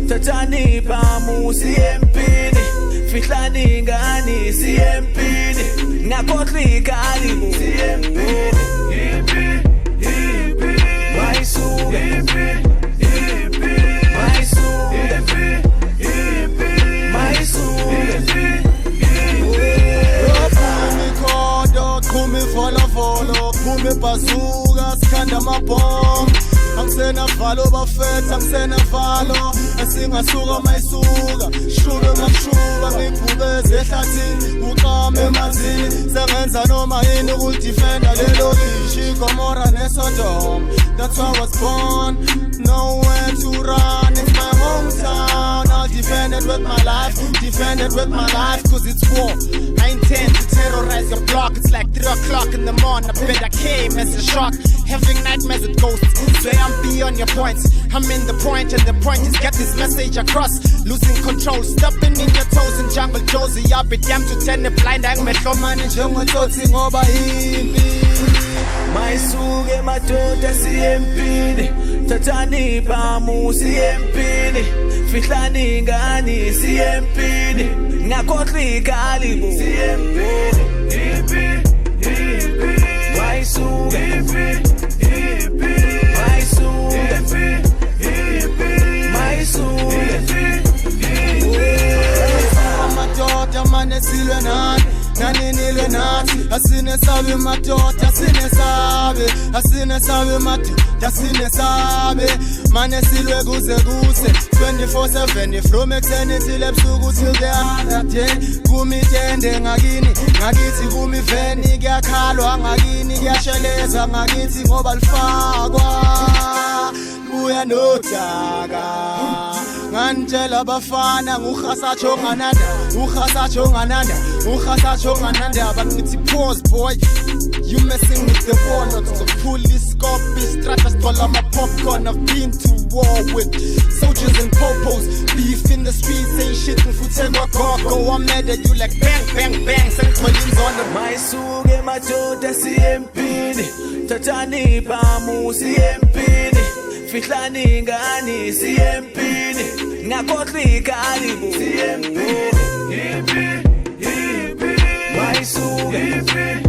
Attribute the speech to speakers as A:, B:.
A: Tatani pamu siyempini Fihlani ngani siyempini Ngakotlika alibu siyempini Impi, impi Maisuke Impi, impi Maisuke Impi, impi Maisuke Impi, impi
B: Kodo, kumi follow Kumi bazooka, skanda mabomb Angisena valo bafetha, angisena valo Asingasuka mayisuka Shuka ngakushuka, ngibhubeze ehlathini Uqame emanzini, sengenza noma yini ukudifenda lelo lishi Gomorrah neSodom, that's why I was born Nowhere to run, it's my hometown I'll defend it with my life, cause it's war I intend to terrorize your block, it's like 3 o'clock in the morning I bet I came as a shock, having nightmares with ghosts Say I'm beyond your points, I'm in the point and the point is get this message across Losing control, stepping in your toes in jungle Josie I'll be damned to turn the blind eye Mehlomani njengo toti ngoba impi
A: Maisuke madoda siyempini Tatani pamu siyempini Fihlani ngani siyempini Ngakotlika alibu siyempini Impi, impi Maisuke impi, impi Maisuke impi, Maisuke impi
B: Madoda mane silwe nani Nani nilwe nathi Asine sabe madoda Asine sabe madoda Asine sabe Mane silwe kuze 24/7 From ekseni till ebusuku till the other day Kumitende ngakini Ngakithi kumiveni Kuyakhalwa ngakini Kuyasheleza ngakithi ngoba lifakwa Buya nodaka Ngantshela bafana nguhasatsho ngananda But ngithi pause boy You messing with the war Not the police copy Stratas all my popcorn I've been to war with soldiers and popos Beef in the streets ain't shit Ngifuthelwa gogo I'm mad at you like bang bang bang Sengitholins on the
A: Maisuke madoda siyempini Tatani pamu siyempini Fihlani ngani siyempini Ngakotlika alibu siyempini Impi, impi Maisuke impi